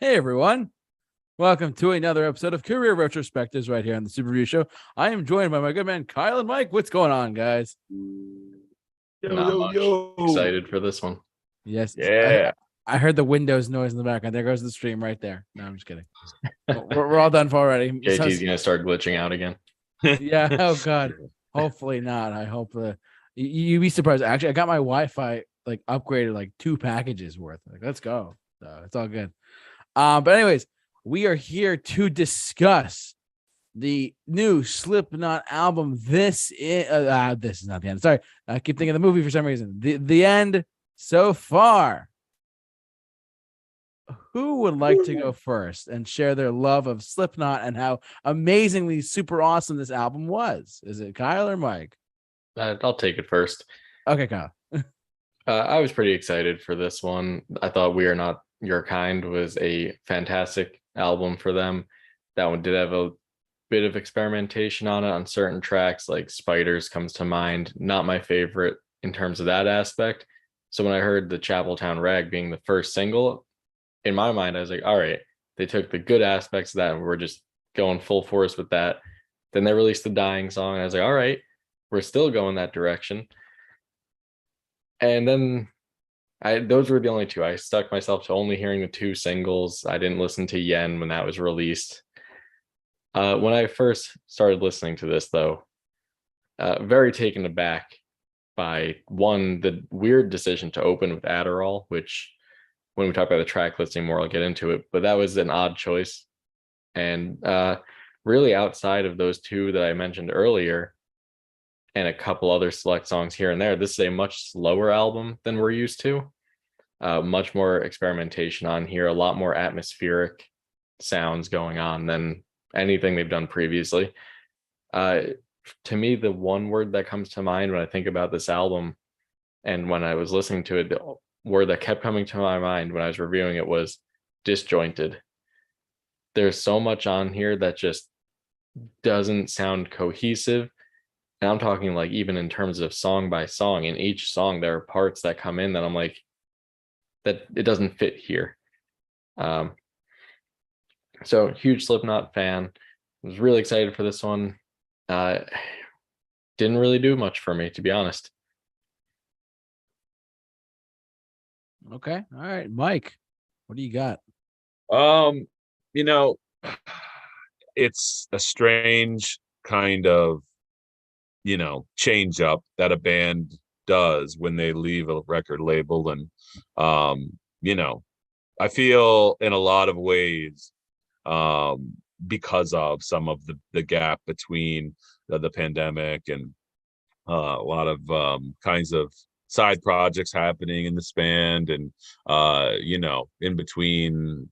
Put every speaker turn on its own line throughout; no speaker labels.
Hey everyone, welcome to another episode of Career Retrospectives right here on the Super Review Show. I am joined by my good man Kyle and Mike. What's going on, guys?
Not much. Excited for this one.
Yes,
Yeah.
I heard the Windows noise in the background. There goes the stream right there. No, I'm just kidding. We're all done for already.
JT's gonna start glitching out again.
Yeah. Oh God. Hopefully not. I hope you'd be surprised. Actually, I got my Wi-Fi like upgraded like 2 packages worth. Like, let's go. So it's all good. But anyways, we are here to discuss the new Slipknot album. This is not the end. Sorry, I keep thinking of the movie for some reason. The end so far. Who would like to go first and share their love of Slipknot and how amazingly super awesome this album was? Is it Kyle or Mike?
I'll take it first.
Okay, Kyle.
I was pretty excited for this one. I thought We Are Not Your Kind was a fantastic album for them. That one did have a bit of experimentation on it on certain tracks, like Spiders comes to mind. Not my favorite in terms of that aspect. So when I heard the Chapeltown Rag being the first single, in my mind, I was like, all right, they took the good aspects of that and we're just going full force with that. Then they released the Dying song, and I was like, all right, we're still going that direction. And then those were the only two. I stuck myself to only hearing the 2 singles. I didn't listen to Yen when that was released. When I first started listening to this, though, very taken aback by one, the weird decision to open with Adderall, which when we talk about the track listing more, I'll get into it, but that was an odd choice. And really outside of those 2 that I mentioned earlier, and a couple other select songs here and there, this is a much slower album than we're used to. Much more experimentation on here, a lot more atmospheric sounds going on than anything they've done previously. To me, the one word that comes to mind when I think about this album, and when I was listening to it, the word that kept coming to my mind when I was reviewing it was disjointed. There's so much on here that just doesn't sound cohesive. And I'm talking like even in terms of song by song. In each song, there are parts that come in that I'm like, that it doesn't fit here. So huge Slipknot fan. Was really excited for this one. Didn't really do much for me, to be honest.
Okay. All right, Mike, what do you got?
You know, it's a strange kind of, change up that a band does when they leave a record label. And, I feel in a lot of ways, because of some of the gap between the pandemic and a lot of kinds of side projects happening in this band, and in between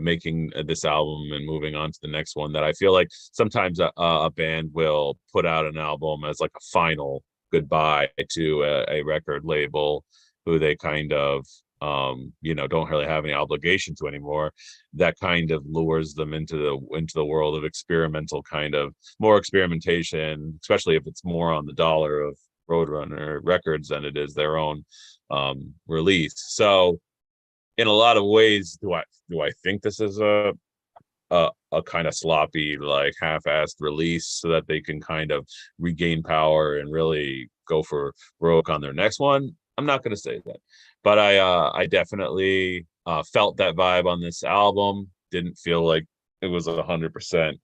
making this album and moving on to the next one, that I feel like sometimes a band will put out an album as like a final goodbye to a record label who they kind of don't really have any obligation to anymore. That kind of lures them into the world of experimental, kind of more experimentation, especially if it's more on the dollar of Roadrunner Records than it is their own release. So in a lot of ways, do I think this is a kind of sloppy, like half-assed release so that they can kind of regain power and really go for broke on their next one? I'm not going to say that, but I definitely felt that vibe on this album. Didn't feel like it was 100%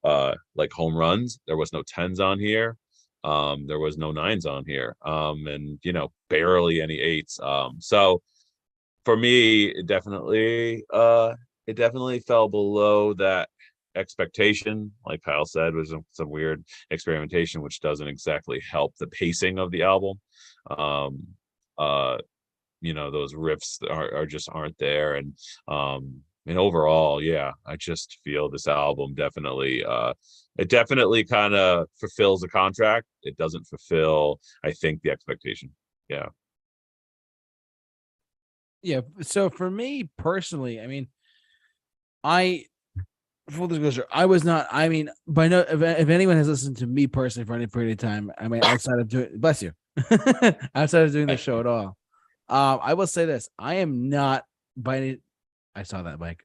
like home runs. There was no 10s on here. There was no 9s on here, and barely any 8s. So for me, it definitely fell below that expectation. Like Kyle said, was some weird experimentation, which doesn't exactly help the pacing of the album. Those riffs aren't there, and overall, yeah, I just feel this album definitely kind of fulfills the contract. It doesn't fulfill, I think, the expectation. Yeah.
So for me personally, I mean, full disclosure, I was not. I mean, by no, if anyone has listened to me personally for any period of time, I mean, outside of doing, bless you, outside of doing the show at all, I will say this: I am not by any. I saw that, Mike.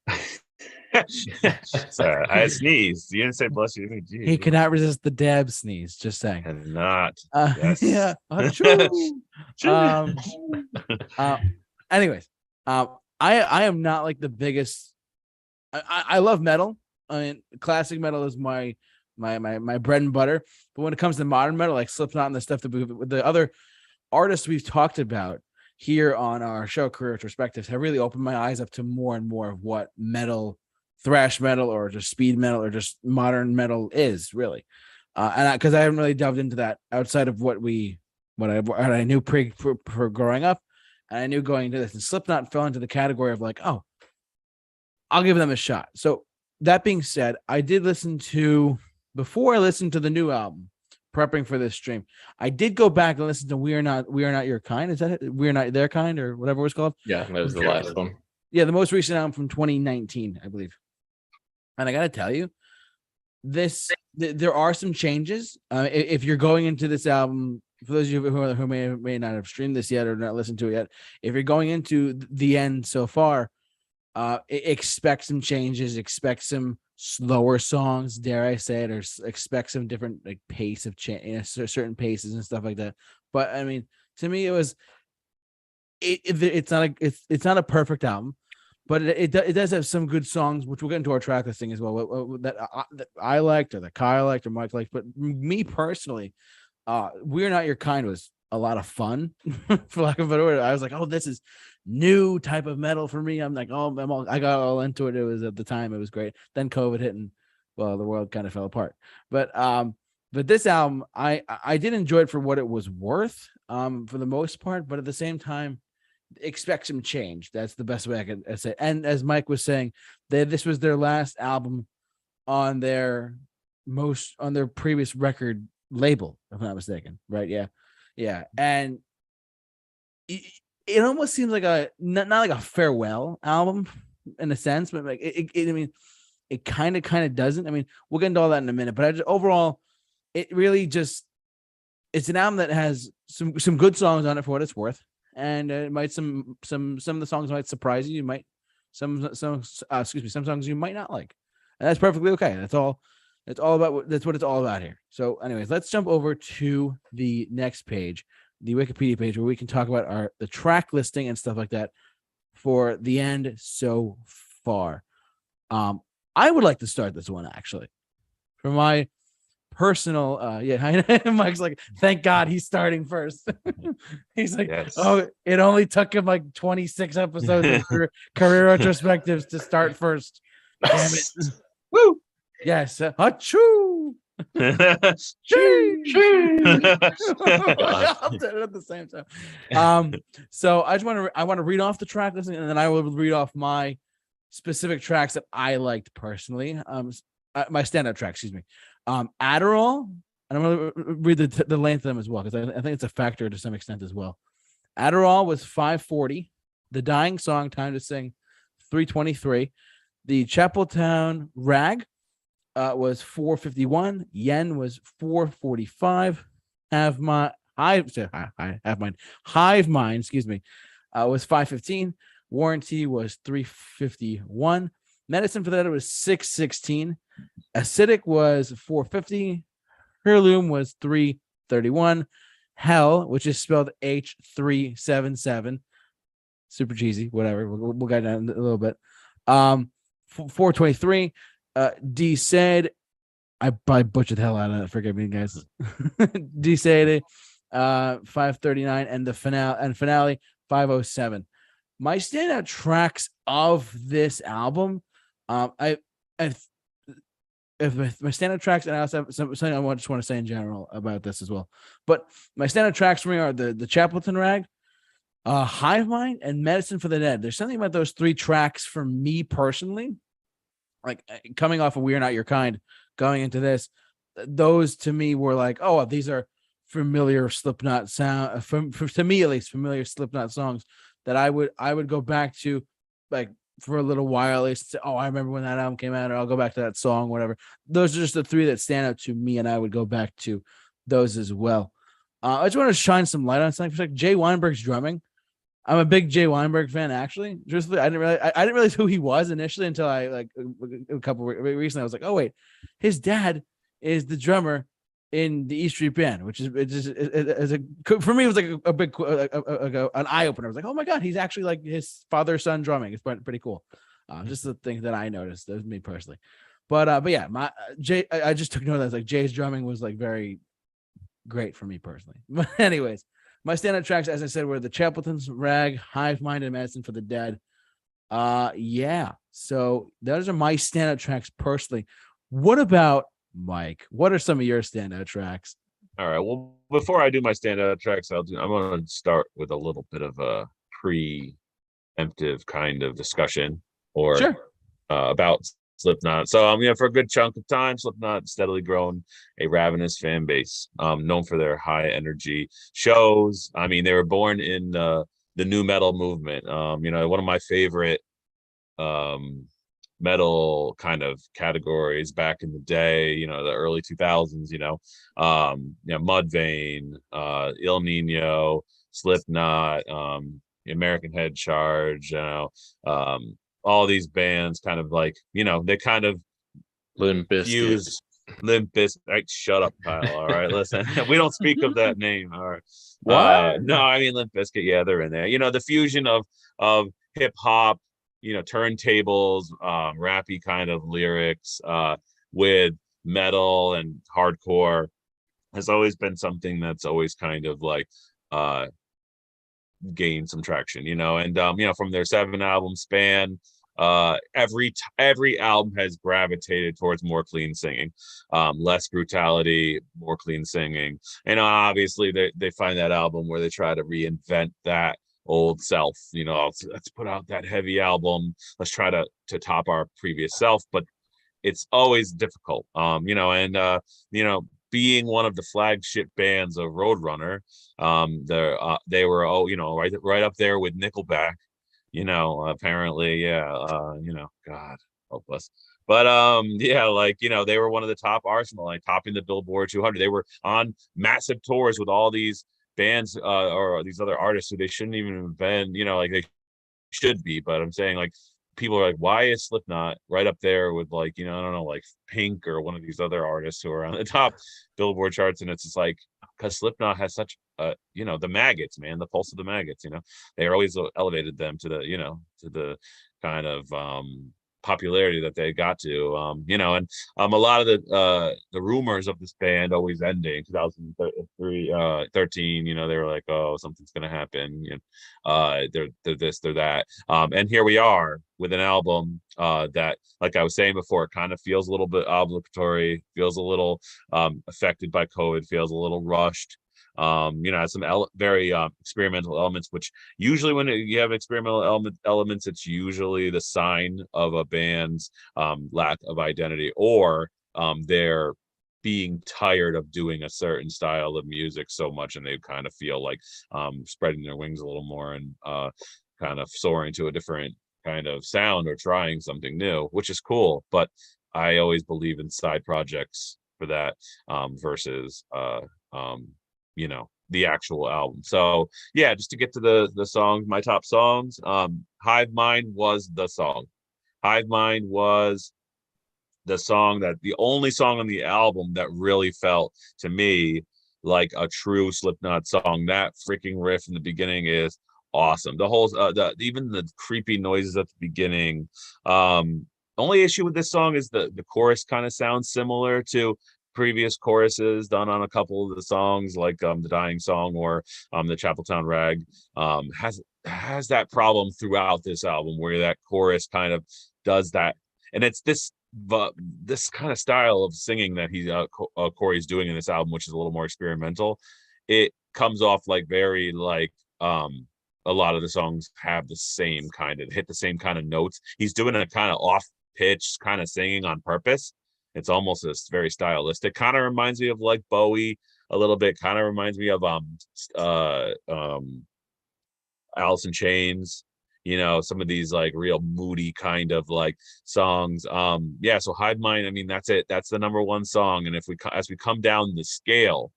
Sorry, I sneezed. You didn't say bless you.
He could not resist the dab sneeze. Just saying.
Cannot. Yes.
Yeah. Achoo. Anyways, I am not like the biggest. I love metal. I mean, classic metal is my bread and butter. But when it comes to modern metal, like Slipknot and the stuff that the other artists we've talked about here on our show, Career Retrospectives, have really opened my eyes up to more and more of what metal, thrash metal, or just speed metal, or just modern metal is really. And because I haven't really delved into that outside of what I knew pre growing up, and I knew going into this. And Slipknot fell into the category of like, oh, I'll give them a shot. So that being said, I did listen to, before I listened to the new album, prepping for this stream, I did go back and listen to We Are Not Your Kind. Is that it? We Are Not Their Kind, or whatever it was called?
Yeah, that was the last one.
Yeah, the most recent album from 2019, I believe. And I gotta tell you, there are some changes. If you're going into this album, for those of you who may not have streamed this yet or not listened to it yet, if you're going into the end so far, expect some changes, expect some slower songs, dare I say it, or expect some different like pace of change, certain paces and stuff like that. But I mean, to me, it's not a perfect album, but it does have some good songs, which we'll get into our track listing as well, that I liked, or that Kyle liked, or Mike liked. But me personally, We're Not Your Kind was a lot of fun, for lack of a better word. I was like, oh, this is new type of metal for me. I'm like, oh, I got all into it. It was, at the time, it was great. Then COVID hit, and well, the world kind of fell apart. But this album, I did enjoy it for what it was worth, for the most part. But at the same time, expect some change. That's the best way I could say. And as Mike was saying, this was their last album on their previous record label, if I'm not mistaken. Right? Yeah. And it almost seems like not like a farewell album in a sense, but like I mean, it kind of doesn't. I mean, we'll get into all that in a minute, but overall, it really just, it's an album that has some good songs on it for what it's worth. And it might some of the songs might surprise you. You might some songs you might not like, and that's perfectly okay. That's all. That's what it's all about here. So, anyways, let's jump over to the next page, the Wikipedia page, where we can talk about the track listing and stuff like that for the end so far. I would like to start this one actually, for my personal Mike's like, thank God he's starting first. He's like, yes. Oh, it only took him like 26 episodes of career retrospectives to start first. Damn it. Woo. Yes. Achoo. I'll do it at the same time. So I want to read off the track listing, and then I will read off my specific tracks that I liked personally. My standout track, excuse me. Adderall, and I'm going to read the length of them as well, because I think it's a factor to some extent as well. Adderall was 5:40. The Dying Song, Time to Sing, 3:23. The Chapeltown Rag was 4:51. Yen was 4:45. Hive Mind, excuse me, was 5:15. Warranty was 3:51. Medicine for that, it was 6:16. Acidic was 4:50. Heirloom was 3:31. Hell, which is spelled H377. Super cheesy, whatever. We'll get down a little bit. 4:23. D said, I butchered the hell out of that. Forgive me, guys. D said 5:39, and the finale 5:07. My standout tracks of this album, my standout tracks, and I also have something I just want to say in general about this as well. But my standout tracks for me are the Chapeltown Rag, Hive Mind, and Medicine for the Dead. There's something about those three tracks for me personally, like coming off of We Are Not Your Kind, going into this, those to me were like, oh, these are familiar Slipknot sound, to me at least, familiar Slipknot songs that I would go back to, like, for a little while, at least say, oh, I remember when that album came out, or I'll go back to that song, whatever. Those are just the three that stand out to me, and I would go back to those as well. I just want to shine some light on something. Like Jay Weinberg's drumming I'm a big Jay Weinberg fan, actually. Truthfully, I didn't realize who he was initially until I like a couple recently. I was like, oh wait, his dad is the drummer in the E Street Band, which is a for me it was like a big an eye opener. I was like, oh my god, he's actually like his father-son drumming. It's pretty cool. Just the thing that I noticed. That was me personally, but yeah, my Jay. I just took note of that. Like Jay's drumming was like very great for me personally. But anyways. My standout tracks, as I said, were the Chapeltown Rag, Hive Mind, and Medicine for the Dead. Yeah. So those are my standout tracks personally. What about Mike? What are some of your standout tracks?
All right. Well, before I do my standout tracks, I'm going to start with a little bit of a preemptive kind of discussion or
Sure.
About Slipknot. So, for a good chunk of time, Slipknot steadily grown a ravenous fan base, known for their high energy shows. I mean, they were born in the new metal movement. One of my favorite metal kind of categories back in the day, the early 2000s, Mudvayne, Il Nino, Slipknot, American Head Charge, all these bands kind of like, they kind of
Limp Bizkit.
Limp Bizkit. Shut up, Kyle. All right, listen, we don't speak of that name. All right.
What?
No, I mean Limp Bizkit. Yeah, they're in there. The fusion of hip hop, turntables, rappy kind of lyrics, with metal and hardcore has always been something that's always kind of like gained some traction, and from their 7-album span, every album has gravitated towards more clean singing, less brutality, more clean singing, and obviously they find that album where they try to reinvent that old self. Let's put out that heavy album, let's try to top our previous self, but it's always difficult. Being one of the flagship bands of Roadrunner, they were right up there with Nickelback. Apparently, yeah. God help us. But they were one of the top arsenal, like topping the Billboard 200. They were on massive tours with all these bands or these other artists who they shouldn't even have been, like they should be. But I'm saying, like, people are like, why is Slipknot right up there with, like, I don't know, like Pink or one of these other artists who are on the top Billboard charts? And it's just like, because Slipknot has such the maggots, man, the pulse of the maggots, they always elevated them to the kind of popularity that they got to, and a lot of the rumors of this band always ending 2013, they were like, oh, something's gonna happen, they're this, they're that, and here we are with an album that, like I was saying before, kind of feels a little bit obligatory, feels a little affected by COVID, feels a little rushed, has some very experimental elements, which usually when you have experimental elements, it's usually the sign of a band's lack of identity, or they're being tired of doing a certain style of music so much, and they kind of feel like spreading their wings a little more and kind of soaring to a different kind of sound or trying something new, which is cool. But I always believe in side projects for that, versus the actual album. So yeah, just to get to the songs, my top songs, Hive Mind was the song. Hive Mind was the only song on the album that really felt to me like a true Slipknot song. That freaking riff in the beginning is awesome. The whole even the creepy noises at the beginning. Only issue with this song is the chorus kind of sounds similar to previous choruses done on a couple of the songs, like the Dying Song or the Chapeltown Rag. Has that problem throughout this album, where that chorus kind of does that, and it's this kind of style of singing that Corey's doing in this album, which is a little more experimental. It comes off like very like a lot of the songs have the same hit the same kind of notes. He's doing a kind of off pitch kind of singing on purpose. It's almost very stylistic. Kind of reminds me of like Bowie a little bit. Kind of reminds me of Alice in Chains. Some of these like real moody kind of like songs. So Hive Mind, I mean, that's it. That's the number one song. And as we come down the scale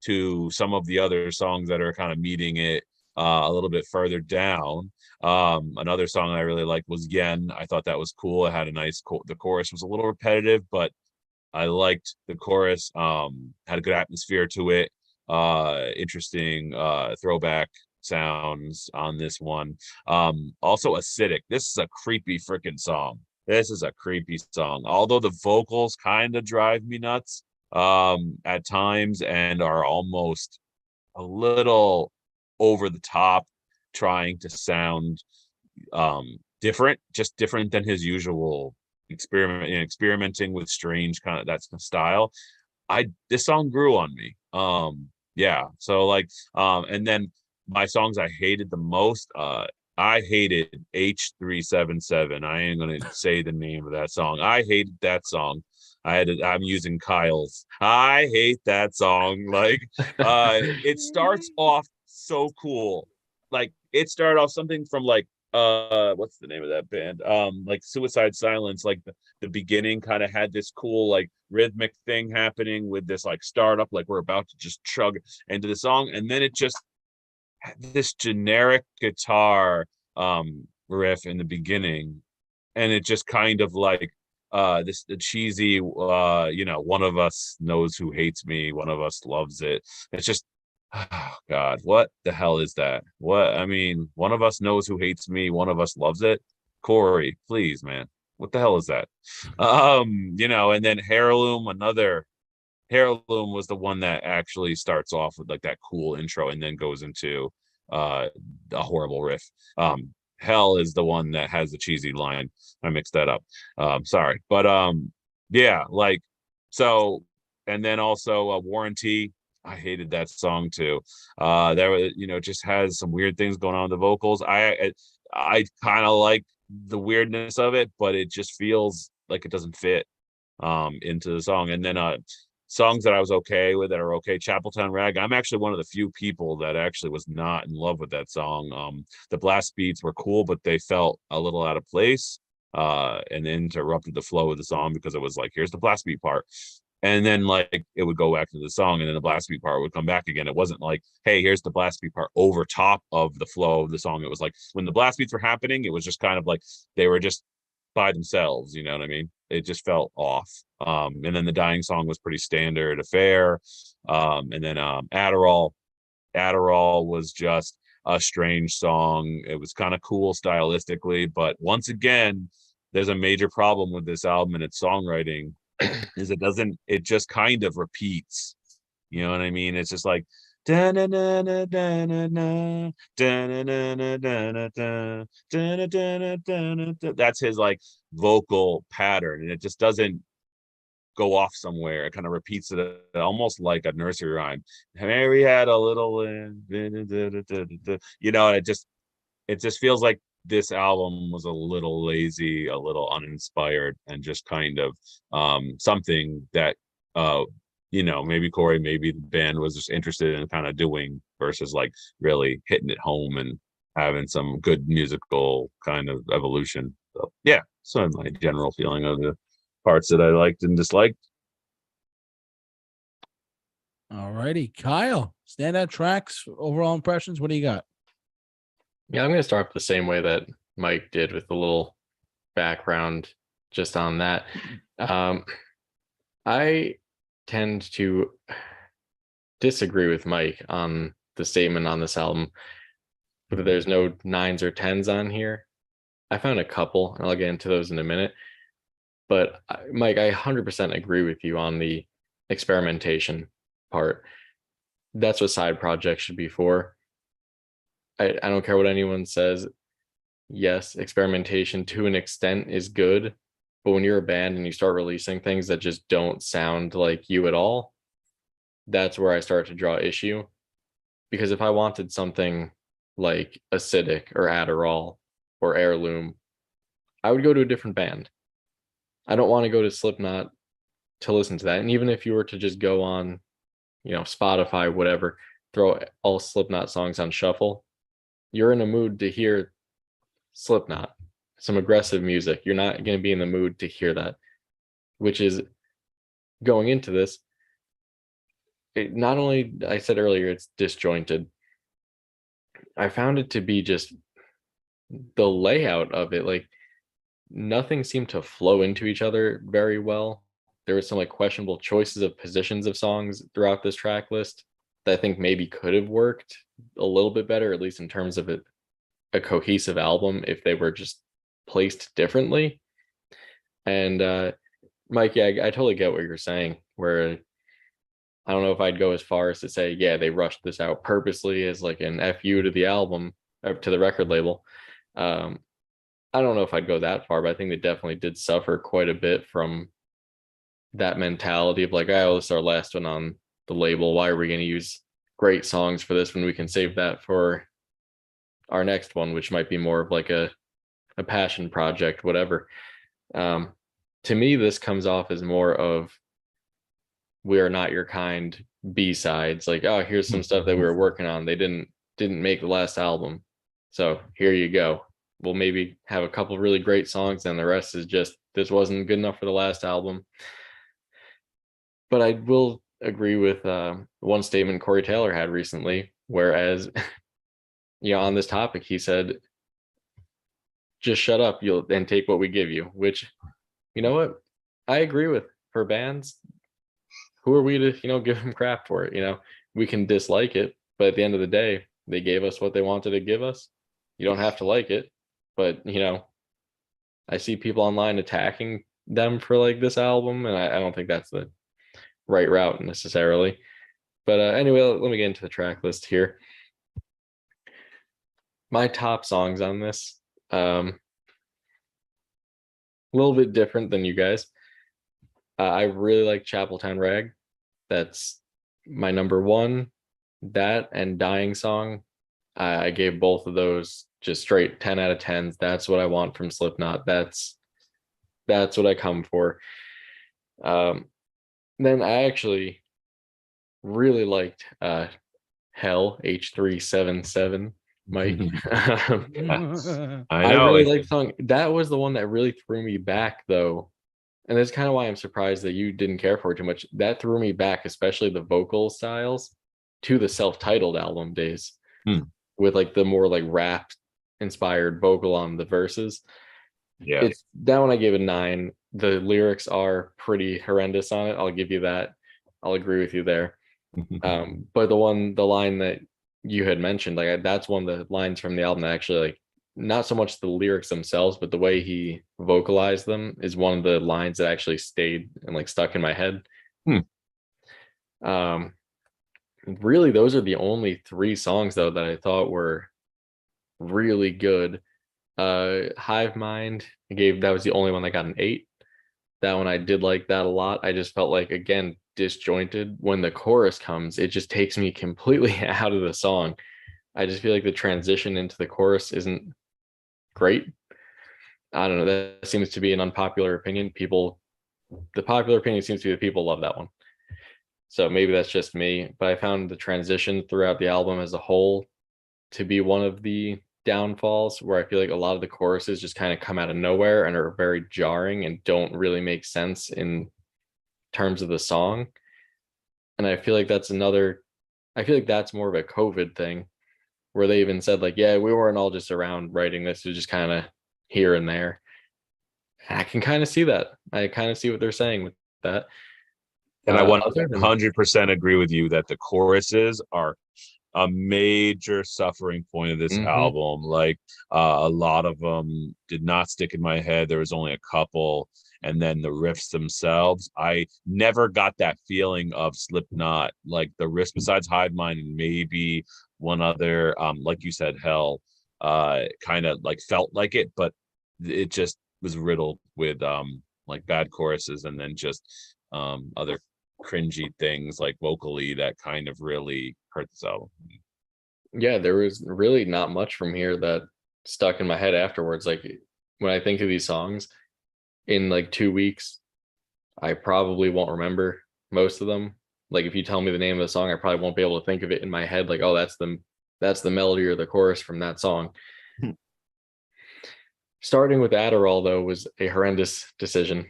to some of the other songs that are kind of meeting it, a little bit further down. Another song I really liked was Yen. I thought that was cool. It had a nice the chorus was a little repetitive, but I liked the chorus. Had a good atmosphere to it. Interesting throwback sounds on this one. Also Acidic. This is a creepy freaking song. This is a creepy song. Although the vocals kind of drive me nuts at times and are almost a little over the top, trying to sound different, just different than his usual experimenting with strange kind of that style. This song grew on me. Yeah, so like and then my songs I hated the most, I hated H377. I ain't gonna say the name of that song. I hated that song. I'm using Kyle's. I hate that song. Like it starts off so cool. Like it started off something from like what's the name of that band? Like Suicide Silence. Like the beginning kind of had this cool like rhythmic thing happening with this like startup, like we're about to just chug into the song, and then it just had this generic guitar riff in the beginning, and it just kind of like this the cheesy one of us knows who hates me, one of us loves it. It's just, oh God, what the hell is that? What, I mean, one of us knows who hates me, one of us loves it. Corey, please, man, what the hell is that? And then Heirloom was the one that actually starts off with like that cool intro and then goes into a horrible riff. Hell is the one that has the cheesy line. I mixed that up. Sorry. But yeah, like so, and then also Warranty. I hated that song too. There was, just has some weird things going on with the vocals. I kind of like the weirdness of it, but it just feels like it doesn't fit into the song. And then songs that I was okay with that are okay. Chapeltown Rag. I'm actually one of the few people that actually was not in love with that song. The blast beats were cool, but they felt a little out of place and interrupted the flow of the song because it was like, here's the blast beat part. And then like it would go back to the song and then the blast beat part would come back again. It wasn't like, hey, here's the blast beat part over top of the flow of the song. It was like when the blast beats were happening, it was just kind of like they were just by themselves, you know what I mean? It just felt off. And then the dying song was pretty standard affair. And then Adderall was just a strange song. It was kind of cool stylistically, but once again, there's a major problem with this album and its songwriting is it just kind of repeats. You know what I mean? It's just like that's his like vocal pattern, and it just doesn't go off somewhere. It kind of repeats it almost like a nursery rhyme. Mary had a little, it just feels like this album was a little lazy, a little uninspired, and just kind of something that maybe Corey, maybe the band was just interested in kind of doing versus like really hitting it home and having some good musical kind of evolution. So yeah, so my general feeling of the parts that I liked and disliked.
All righty, Kyle, standout tracks, overall impressions. What do you got?
Yeah, I'm going to start the same way that Mike did with a little background just on that. I tend to disagree with Mike on the statement on this album that there's no 9s or 10s on here. I found a couple, and I'll get into those in a minute. But Mike, I 100% agree with you on the experimentation part. That's what side projects should be for. I don't care what anyone says. Yes, experimentation to an extent is good, but when you're a band and you start releasing things that just don't sound like you at all, that's where I start to draw issue. Because if I wanted something like Acidic or Adderall or Heirloom, I would go to a different band. I don't want to go to Slipknot to listen to that. And even if you were to just go on, Spotify, whatever, throw all Slipknot songs on shuffle, you're in a mood to hear Slipknot, some aggressive music. You're not going to be in the mood to hear that, which is going into this. Not only, I said earlier, it's disjointed. I found it to be just the layout of it, like nothing seemed to flow into each other very well. There was some like questionable choices of positions of songs throughout this track list that I think maybe could have worked a little bit better, at least in terms of a cohesive album, if they were just placed differently. And Mike, yeah, I totally get what you're saying, where I don't know if I'd go as far as to say, yeah, they rushed this out purposely as like an FU to the album or to the record label. Um, I don't know if I'd go that far, but I think they definitely did suffer quite a bit from that mentality of like, oh, this is our last one on the label. Why are we going to use great songs for this when we can save that for our next one, which might be more of like a passion project, whatever. To me, this comes off as more of We Are Not Your Kind B-sides. Like, oh, here's some stuff that we were working on. They didn't make the last album. So here you go. We'll maybe have a couple really great songs, and the rest is just this wasn't good enough for the last album. But I will agree with one statement Corey Taylor had recently, whereas on this topic, he said, just shut up, you'll and take what we give you, which, you know what, I agree with. For bands, who are we to, give them crap for it? We can dislike it, but at the end of the day, they gave us what they wanted to give us. You don't have to like it, but I see people online attacking them for like this album, and I don't think that's the right route necessarily. But anyway, let me get into the track list here. My top songs on this, a little bit different than you guys. I really like Chapeltown Rag. That's my number one. That and Dying Song, I gave both of those just straight 10 out of 10s. That's what I want from Slipknot. That's what I come for. Then I actually really liked Hell H377. Mike.
I
I
know.
really like the song. That was the one that really threw me back, though. And that's kind of why I'm surprised that you didn't care for it too much. That threw me back, especially the vocal styles, to the self-titled album days, with like the more like rap inspired vocal on the verses.
Yeah.
It's that one I gave a 9. The lyrics are pretty horrendous on it. I'll give you that. I'll agree with you there. But the line that you had mentioned, like that's one of the lines from the album that actually, like, not so much the lyrics themselves, but the way he vocalized them is one of the lines that actually stayed and like stuck in my head. Really, those are the only 3 songs though that I thought were really good. Hive Mind, that was the only one that got an 8. That one I did like that a lot. I just felt like, again, disjointed. When the chorus comes, it just takes me completely out of the song. I just feel like the transition into the chorus isn't great. I don't know. That seems to be an unpopular opinion. The popular opinion seems to be that people love that one. So maybe that's just me, but I found the transition throughout the album as a whole to be one of the downfalls, where I feel like a lot of the choruses just kind of come out of nowhere and are very jarring and don't really make sense in terms of the song. And I feel like that's more of a COVID thing, where they even said like, yeah, we weren't all just around writing this, it was just kind of here and there. And I can kind of see that. I kind of see what they're saying with that.
And I 100% agree with you that the choruses are a major suffering point of this album. Like a lot of them did not stick in my head. There was only a couple. And then the riffs themselves, I never got that feeling of Slipknot. Like the riffs, besides Hive Mind and maybe one other, like you said, Hell, kind of like felt like it, but it just was riddled with like bad choruses, and then just other cringy things like vocally that kind of really hurt this album.
Yeah, there was really not much from here that stuck in my head afterwards. Like when I think of these songs in like 2 weeks, I probably won't remember most of them. Like if you tell me the name of the song, I probably won't be able to think of it in my head. Like, oh, that's the melody or the chorus from that song. Starting with Adderall though was a horrendous decision,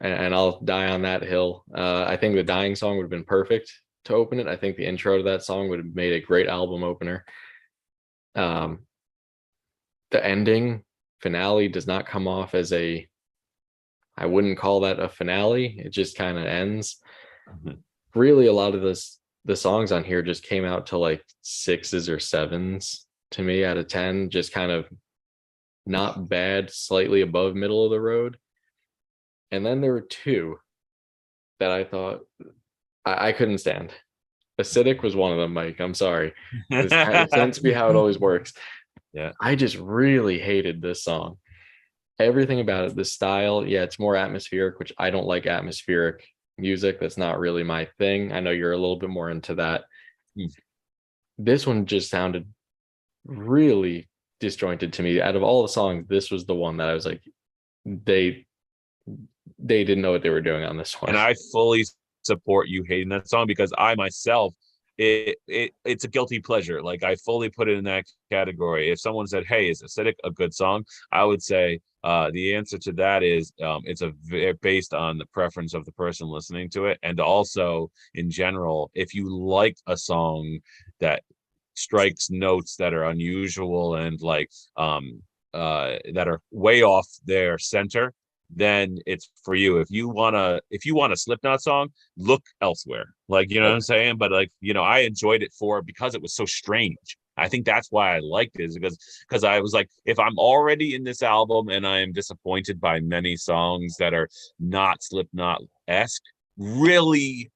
and I'll die on that hill. I think the Dying Song would have been perfect to open it. I think the intro to that song would have made a great album opener. The ending finale does not come off as I wouldn't call that a finale. It just kind of ends.
Mhm.
Really, a lot of the songs on here just came out to like 6s or 7s to me out of 10, just kind of not bad, slightly above middle of the road. And then there were two that I thought I couldn't stand. Acidic was one of them, Mike. I'm sorry. It tends to be how it always works.
Yeah.
I just really hated this song. Everything about it, the style, yeah, it's more atmospheric, which I don't like atmospheric music. That's not really my thing. I know you're a little bit more into that. This one just sounded really disjointed to me. Out of all the songs, this was the one that I was like, they didn't know what they were doing on this one.
And I fully support you hating that song, because I myself, it's a guilty pleasure. Like, I fully put it in that category. If someone said, "Hey, is Acidic a good song?" I would say the answer to that is it's based on the preference of the person listening to it, and also in general, if you like a song that strikes notes that are unusual and like that are way off their center, then it's for you. If you want a Slipknot song, look elsewhere. Like, you know what I'm saying? But like, I enjoyed it because it was so strange. I think that's why I liked it, is because I was like, if I'm already in this album and I am disappointed by many songs that are not Slipknot-esque, really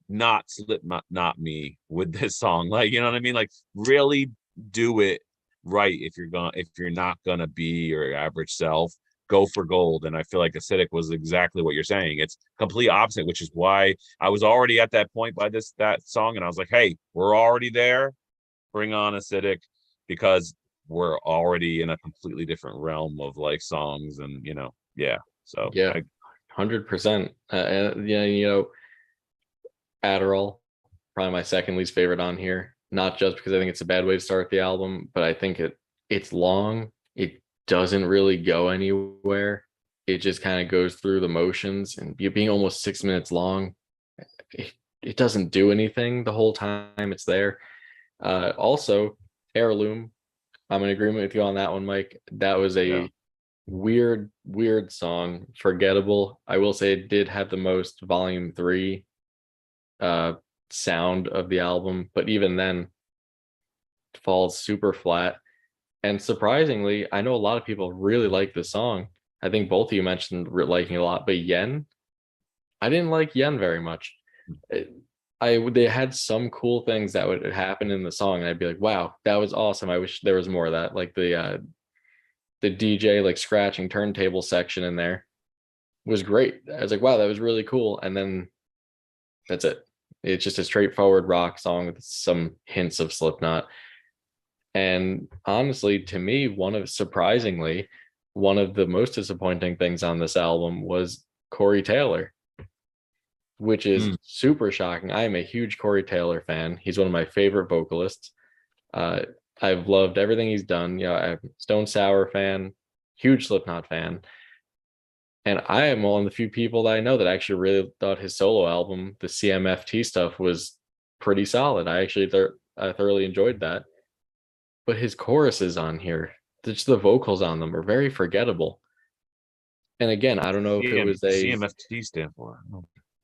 not Slipknot, not me with this song. Like, you know what I mean? Like, really do it right. If you're not gonna be your average self, go for gold. And I feel like Acidic was exactly what you're saying. It's complete opposite, which is why I was already at that point by that song, and I was like, hey, we're already there. Bring on Acidic, because we're already in a completely different realm of like songs, and yeah. So
yeah, 100%. Adderall, probably my second least favorite on here. Not just because I think it's a bad way to start the album, but I think it's long. It doesn't really go anywhere. It just kind of goes through the motions, and being almost 6 minutes long, it doesn't do anything the whole time it's there. Also, Heirloom, I'm in agreement with you on that one, Mike. That was a weird song, forgettable. I will say it did have the most volume 3 sound of the album, but even then falls super flat. And surprisingly, I know a lot of people really like the song. I think both of you mentioned liking it a lot, but Yen, I didn't like Yen very much. They had some cool things that would happen in the song, and I'd be like, wow, that was awesome. I wish there was more of that. Like the DJ like scratching turntable section in there was great. I was like, wow, that was really cool. And then that's it. It's just a straightforward rock song with some hints of Slipknot. And honestly, to me, surprisingly, one of the most disappointing things on this album was Corey Taylor, which is super shocking. I am a huge Corey Taylor fan. He's one of my favorite vocalists. I've loved everything he's done. I'm a Stone Sour fan, huge Slipknot fan. And I am one of the few people that I know that actually really thought his solo album, the CMFT stuff, was pretty solid. I actually thoroughly enjoyed that. But his choruses on here, just the vocals on them, are very forgettable. And again, I don't know if it was a
CMFT stand for.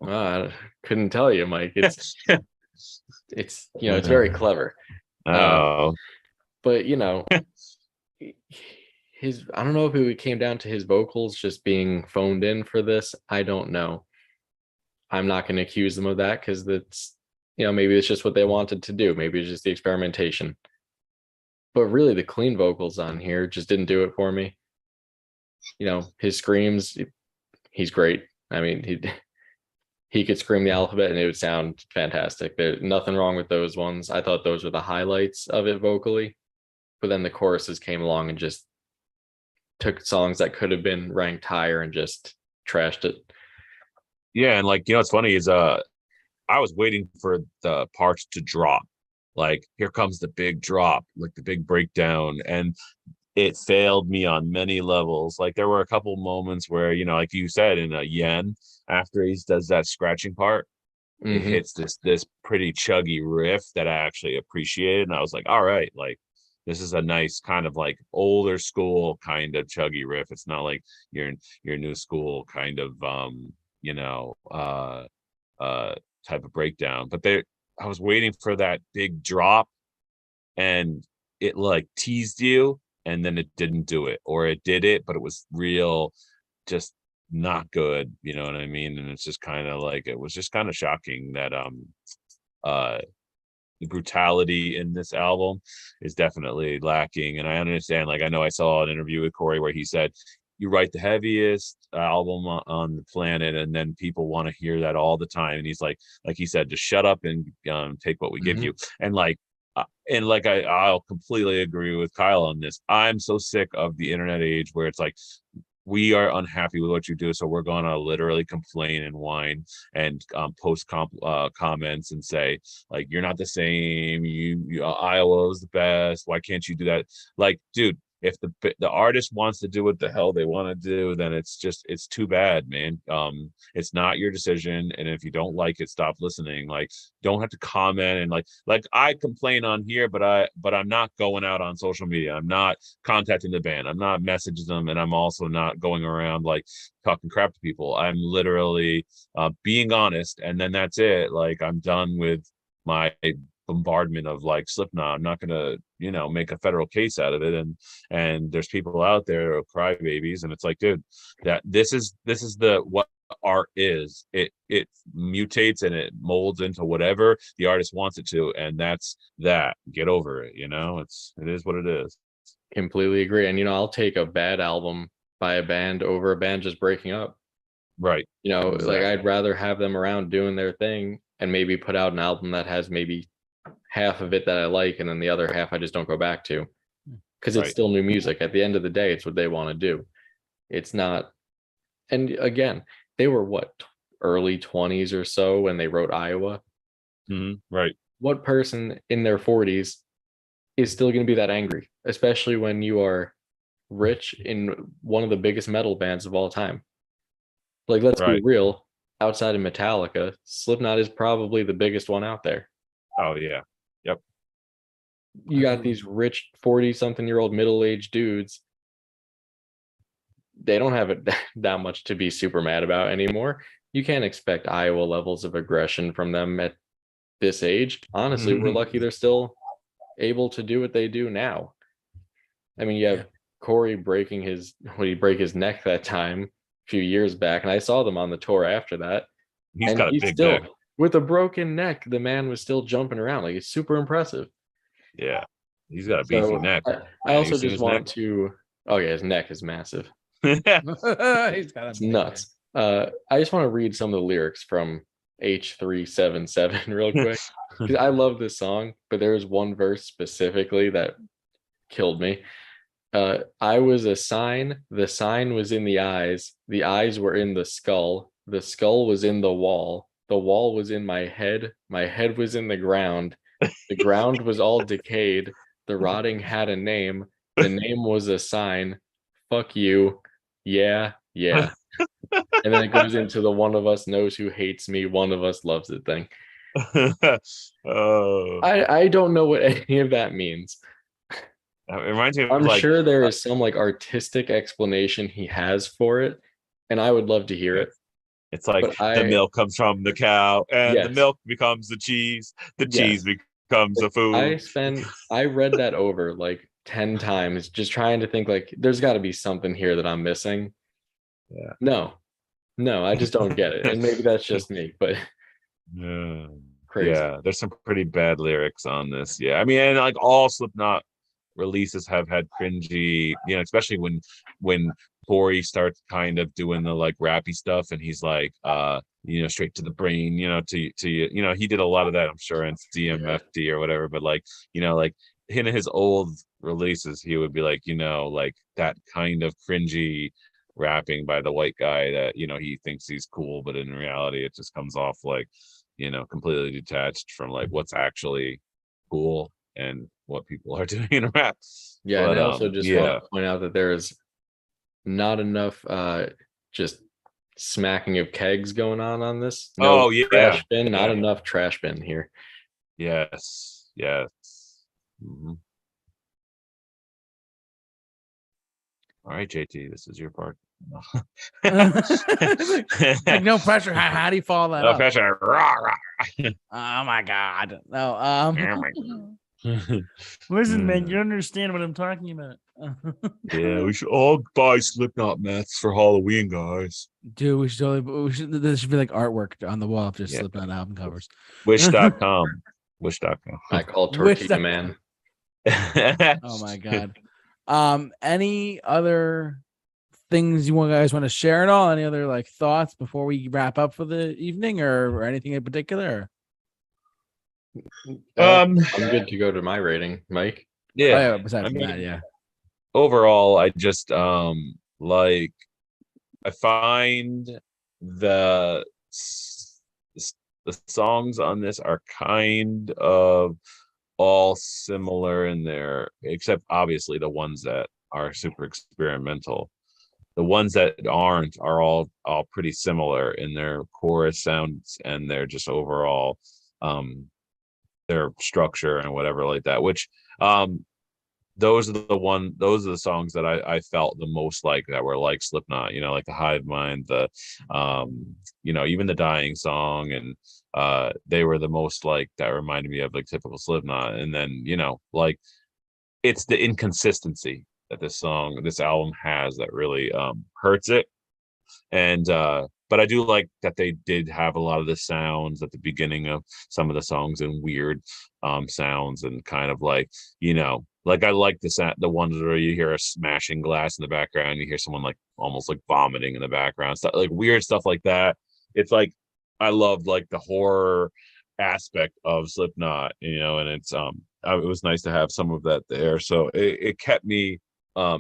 I couldn't tell you, Mike. It's it's very clever.
Oh,
but I don't know if it came down to his vocals just being phoned in for this. I don't know. I'm not going to accuse them of that, because that's, maybe it's just what they wanted to do. Maybe it's just the experimentation. But really, the clean vocals on here just didn't do it for me. His screams, he's great. I mean, he could scream the alphabet and it would sound fantastic. There's nothing wrong with those ones. I thought those were the highlights of it vocally. But then the choruses came along and just took songs that could have been ranked higher and just trashed it.
Yeah, and like, what's funny is I was waiting for the parts to drop. Like, here comes the big drop, like the big breakdown, and it failed me on many levels. Like, there were a couple moments where, like you said, in a Yen, after he does that scratching part, it hits this pretty chuggy riff that I actually appreciated, and I was like, all right, like, This is a nice kind of like older school kind of chuggy riff. It's not like your new school kind of you know type of breakdown. But I was waiting for that big drop, and it like teased you, and then it didn't do it, or it did it, but it was real, just not good. You know what I mean? And it's just kind of like, it was just kind of shocking that uh the brutality in this album is definitely lacking. And I understand, like, I know I saw an interview with Corey where he said, you write the heaviest album on the planet, and then people want to hear that all the time. And he's like he said, just shut up and take what we give you. And I'll completely agree with Kyle on this. I'm so sick of the internet age where it's like, we are unhappy with what you do, so we're gonna literally complain and whine and post comments and say, like, you're not the same. Iowa was the best. Why can't you do that? Like, dude, if the artist wants to do what the hell they want to do, then it's too bad, man. It's not your decision, and if you don't like it, stop listening. Like, don't have to comment. And like I complain on here, but I'm not going out on social media. I'm not contacting the band. I'm not messaging them, and I'm also not going around like talking crap to people. I'm literally being honest, and then that's it. Like, I'm done with my bombardment of like Slipknot. I'm not gonna, make a federal case out of it. And there's people out there who are crybabies, and it's like, dude, that this is what art is. It mutates and it molds into whatever the artist wants it to, and that's that. Get over it. It is what it is.
Completely agree. And I'll take a bad album by a band over a band just breaking up.
Right.
Exactly. Like, I'd rather have them around doing their thing and maybe put out an album that has maybe half of it that I like, and then the other half I just don't go back to, because it's still new music. At the end of the day, it's what they want to do. It's not. And again, they were early 20s or so when they wrote Iowa.
Right.
What person in their 40s is still going to be that angry, especially when you are rich in one of the biggest metal bands of all time? Like, let's be real, outside of Metallica, Slipknot is probably the biggest one out there.
Oh yeah. Yep.
You got these rich 40-something-year-old middle-aged dudes. They don't have it that much to be super mad about anymore. You can't expect Iowa levels of aggression from them at this age. Honestly, we're lucky they're still able to do what they do now. I mean, you have Corey break his neck that time a few years back, and I saw them on the tour after that.
He's got a big neck.
With a broken neck, the man was still jumping around. Like, it's super impressive.
Yeah, he's got a beefy neck.
I also just want to. Oh yeah, his neck is massive.
He's got
it's nuts. I just want to read some of the lyrics from H377 real quick, because I love this song, but there was one verse specifically that killed me. I was a sign. The sign was in the eyes were in the skull was in the wall was in my head was in the ground was all decayed, the rotting had a name, the name was a sign, fuck you, yeah. And then it goes into the one of us knows who hates me, one of us loves it thing.
Oh,
I don't know what any of that means.
It reminds me of,
I'm sure there is some like artistic explanation he has for it, and I would love to hear it.
It's like the milk comes from the cow, and the milk becomes the cheese. The cheese becomes the food.
I read that over like 10 times, just trying to think, like, there's got to be something here that I'm missing.
Yeah.
No, I just don't get it. And maybe that's just me, but crazy.
Yeah, there's some pretty bad lyrics on this. Yeah, I mean, and like all Slipknot releases have had cringy, especially when Corey starts kind of doing the like rappy stuff, and he's like straight to the brain, he did a lot of that, I'm sure, in CMFD or whatever, but like in his old releases he would be like like that kind of cringy rapping by the white guy that he thinks he's cool, but in reality it just comes off like completely detached from like what's actually cool and what people are doing in rap.
Yeah, but, and I also just want to point out that there is not enough just smacking of kegs going on this. Trash bin, not enough trash bin here.
Yes. Mm-hmm. All right, JT, this is your part.
Like no pressure. How do you follow that
No
up?
pressure. Rah, rah.
Oh my god. No.
Listen, man, you don't understand what I'm talking about.
Yeah, we should all buy Slipknot mats for Halloween, guys.
Dude, we should totally. This should be like artwork on the wall of just
Yeah.
Slipknot album covers.
Wish.com. Wish.com.
I call
Wish
Tortilla
that-
Man.
Oh my god. Any other things you guys want to share at all? Any other like thoughts before we wrap up for the evening, or anything in particular?
I'm good to go to my rating, Mike.
Yeah.
Oh, yeah, besides
I
from
mean,
that, yeah.
Overall, I just like I find the songs on this are kind of all similar in there, except obviously the ones that are super experimental. The ones that aren't are all pretty similar in their chorus sounds and their just overall their structure and whatever like that, which those are the songs that I felt the most like, that were like Slipknot, like the Hive Mind, the even the Dying song, and they were the most like, that reminded me of like typical Slipknot. And then like it's the inconsistency that this album has that really hurts it. And but I do like that they did have a lot of the sounds at the beginning of some of the songs and weird sounds, and kind of like like I like the ones where you hear a smashing glass in the background, you hear someone like almost like vomiting in the background, stuff like weird stuff like that. It's like I loved like the horror aspect of Slipknot, and it's it was nice to have some of that there. So it kept me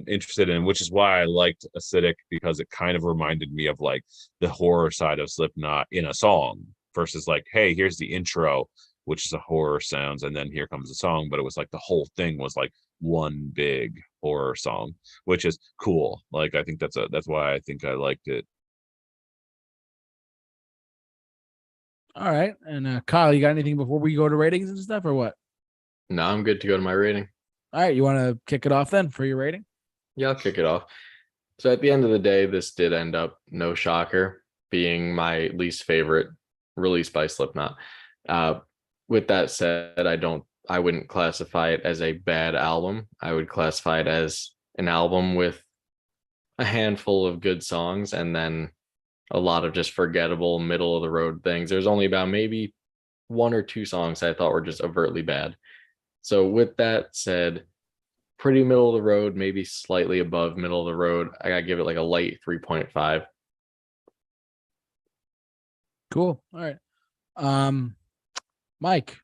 interested in, which is why I liked Acidic, because it kind of reminded me of like the horror side of Slipknot in a song, versus like, hey, here's the intro, which is a horror sounds, and then here comes the song. But it was like the whole thing was like one big horror song, which is cool. Like I think that's why I think I liked it.
All right. And Kyle, you got anything before we go to ratings and stuff, or what?
No, I'm good to go to my rating.
All right, you want to kick it off then for your rating?
Yeah, I'll kick it off. So at the end of the day, this did end up, no shocker, being my least favorite release by Slipknot. With that said, I wouldn't classify it as a bad album. I would classify it as an album with a handful of good songs and then a lot of just forgettable middle of the road things. There's only about maybe one or two songs I thought were just overtly bad. So with that said, pretty middle of the road, maybe slightly above middle of the road. I gotta give it like a light 3.5.
Cool. All right. Mike,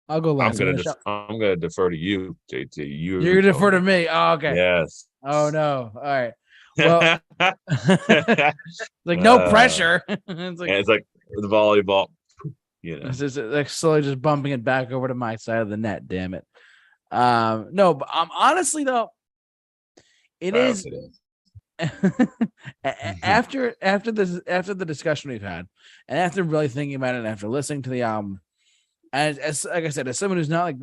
I'll go last.
I'm gonna defer to you, JT.
You're gonna defer to me. Oh, okay.
Yes.
Oh no. All right. Well, like no pressure.
It's like the volleyball.
It's just like slowly just bumping it back over to my side of the net. Damn it. No, but honestly though, it is. After the discussion we've had, and after really thinking about it, and after listening to the album, as like I said, as someone who's not like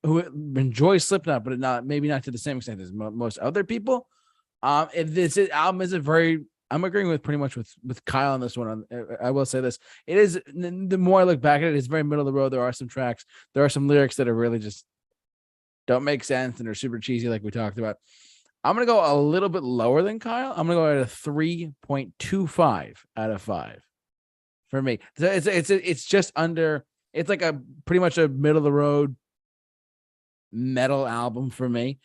who enjoys Slipknot, but maybe not to the same extent as most other people, this album is I'm agreeing with pretty much with Kyle on this one. I will say this: it is, the more I look back at it, it's very middle of the road. There are some tracks, there are some lyrics that are really just don't make sense and are super cheesy, like we talked about. I'm gonna go a little bit lower than Kyle. I'm gonna go at a 3.25 out of 5 for me. So it's just under. It's like a pretty much a middle of the road metal album for me.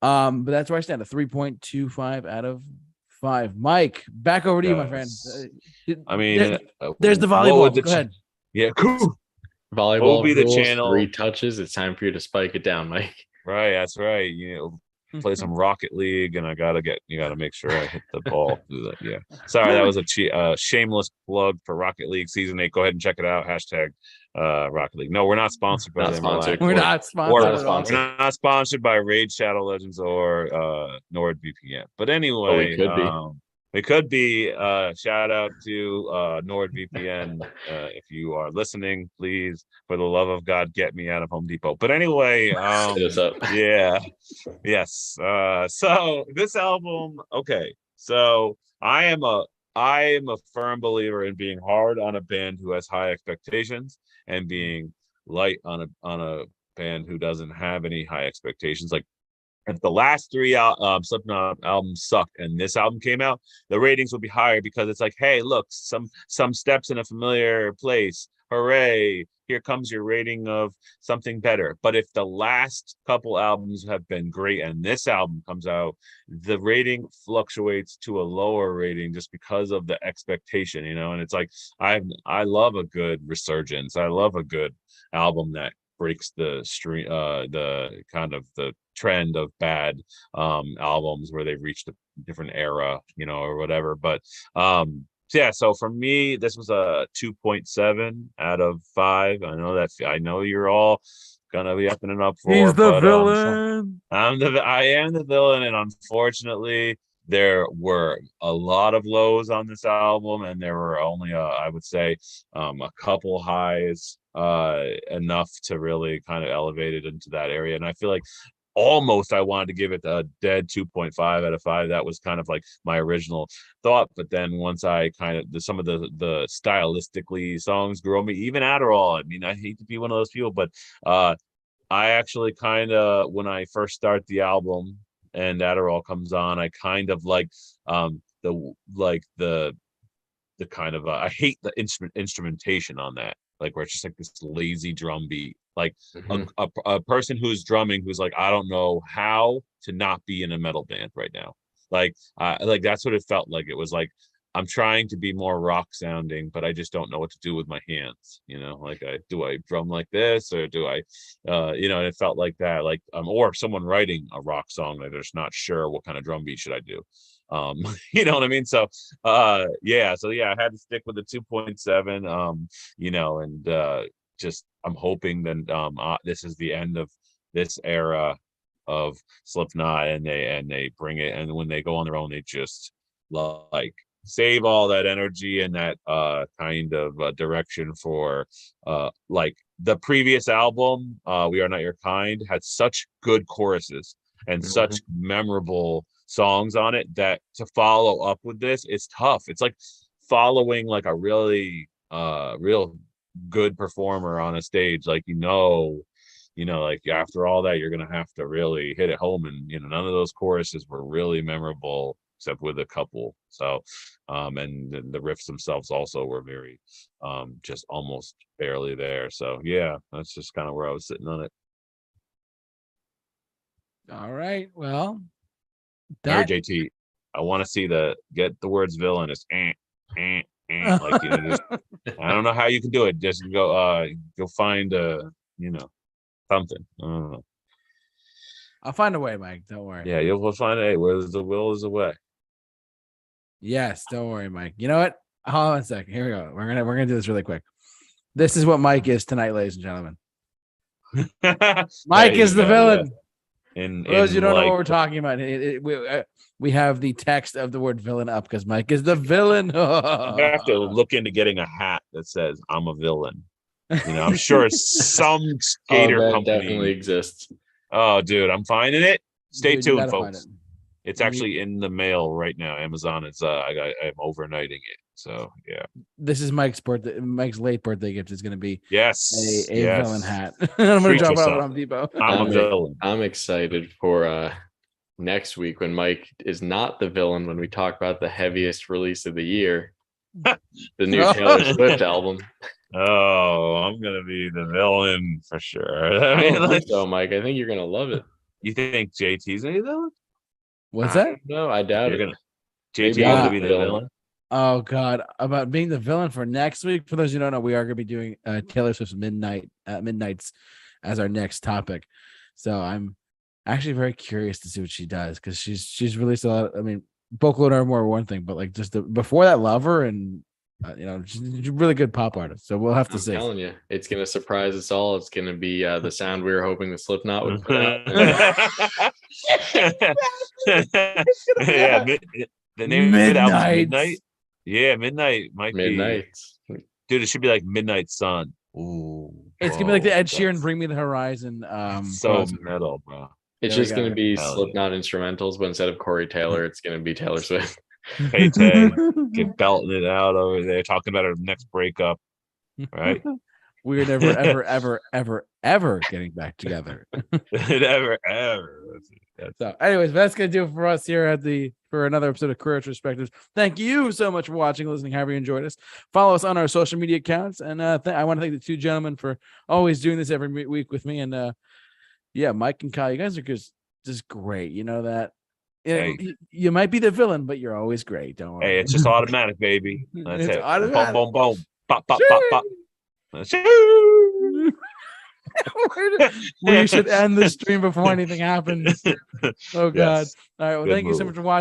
But that's where I stand, a 3.25 out of 5. Mike, back over to you, my friend.
I mean,
there's the volleyball. Go ahead.
Yeah, cool.
Volleyball
will be the
rules,
channel.
3 touches. It's time for you to spike it down, Mike.
Right, that's right. Play some Rocket League, and you gotta make sure I hit the ball through that. Yeah, sorry, that was a shameless plug for Rocket League Season 8. Go ahead and check it out. #Rocket League. No, we're not sponsored by them.
We're not sponsored.
We're not sponsored by Raid Shadow Legends or NordVPN. But anyway,
we could be.
It could be. Shout out to NordVPN. If you are listening, please, for the love of God, get me out of Home Depot. But anyway,
Hit us up.
yeah, yes. So this album, okay. So I am a firm believer in being hard on a band who has high expectations and being light on a band who doesn't have any high expectations. Like if the last three Slipknot albums sucked and this album came out, the ratings would be higher because it's like, hey, look, some steps in a familiar place. Hooray! Here comes your rating of something better. But if the last couple albums have been great and this album comes out, the rating fluctuates to a lower rating just because of the expectation, you know. And it's like I love a good resurgence. I love a good album that breaks the stream, the kind of the trend of bad albums where they've reached a different era, you know, or whatever. But so yeah, so for me, this was a 2.7 out of 5. I know you're all gonna be upping it up for.
He's the
but,
villain.
I am the villain, and unfortunately, there were a lot of lows on this album, and there were only I would say a couple highs, enough to really kind of elevate it into that area. And I feel like almost I wanted to give it a dead 2.5 out of 5. That was kind of like my original thought. But then once I kind of some of the stylistically songs grew on me, even Adderall. I mean, I hate to be one of those people, but I actually kind of, when I first start the album and Adderall comes on, I kind of like the kind of I hate the instrumentation on that, like where it's just like this lazy drum beat, like a person who's drumming who's like, I don't know how to not be in a metal band right now. Like that's what it felt like. It was like I'm trying to be more rock sounding, but I just don't know what to do with my hands. You know, like do I drum like this, or do I, you know? And it felt like that, like or someone writing a rock song that they're just not sure what kind of drum beat should I do. You know what I mean? So yeah, I had to stick with the 2.7. You know, and just I'm hoping that this is the end of this era of Slipknot, and they bring it, and when they go on their own, they just like save all that energy and that kind of direction for like the previous album, We Are Not Your Kind, had such good choruses and such memorable songs on it that to follow up with this, it's tough. It's like following like a really real good performer on a stage, like like after all that, you're gonna have to really hit it home. And none of those choruses were really memorable except with a couple. So and the riffs themselves also were very just almost barely there. So yeah, that's just kind of where I was sitting on it.
All right, well,
That JT, I want to see get the words villain as like just, I don't know how you can do it. Just go find something. I don't know.
I'll find a way, Mike. Don't worry.
Yeah, you'll find a where the will is a way.
Yes, don't worry, Mike. You know what? Hold on a second. Here we go. We're gonna do this really quick. This is what Mike is tonight, ladies and gentlemen. Mike is the villain. For those who don't know what we're talking about, we have the text of the word villain up because Mike is the villain.
I have to look into getting a hat that says I'm a villain. I'm sure some skater company
definitely exists.
Oh, dude, I'm finding it. Stay tuned, folks. It's actually in the mail right now. Amazon. It's I'm overnighting it. So yeah.
This is Mike's birthday. Mike's late birthday gift is going to be
a
villain hat. I'm going to drop it off at Home Depot.
I'm a villain.
I'm excited for next week when Mike is not the villain, when we talk about the heaviest release of the year, the new Taylor Swift album.
Oh, I'm gonna be the villain for sure.
I don't think so, Mike. I think you're gonna love it.
You think JT's gonna be the villain?
What's that?
No, I doubt it.
JT's gonna be the villain.
Oh God! About being the villain for next week. For those who don't know, we are going to be doing Taylor Swift's Midnights as our next topic. So I'm actually very curious to see what she does, because she's released a lot. I mean, Vocaloid are more one thing, but like just before that, Lover, and she's a really good pop artist. So we'll have to see.
I'm telling you, it's going to surprise us all. It's going to be the sound we were hoping the Slipknot would put out.
The name of the album is
Midnights.
Midnight. Yeah, Midnight might
Midnight.
be. Dude, it should be like Midnight Sun. Ooh,
It's gonna be like the
whoa,
Ed Sheeran
that's
"Bring Me the Horizon."
so
crossover.
metal, bro.
It's
There we
just going
go.
to be
Hell yeah.
Slipknot instrumentals, but instead of Corey Taylor, it's going to be Taylor Swift.
Hey, Tay, get belting it out over there, talking about our next breakup, right?
We're never, ever, ever, ever, ever getting back together.
Ever.
So, anyways, that's gonna do it for us here for another episode of Career Retrospectives. Thank you so much for watching, listening, however you enjoyed us. Follow us on our social media accounts, and I want to thank the two gentlemen for always doing this every week with me. And yeah, Mike and Kyle, you guys are just great. You know that.
Hey.
You might be the villain, but you're always great. Don't worry.
Hey, it's just automatic, baby. That's
It's
it.
automatic.
Boom, boom, boom. Pop, pop, pop, pop.
We should end the stream before anything happens. Oh God!
Yes.
All right. Well,
Good
thank you so
move.
much for watching.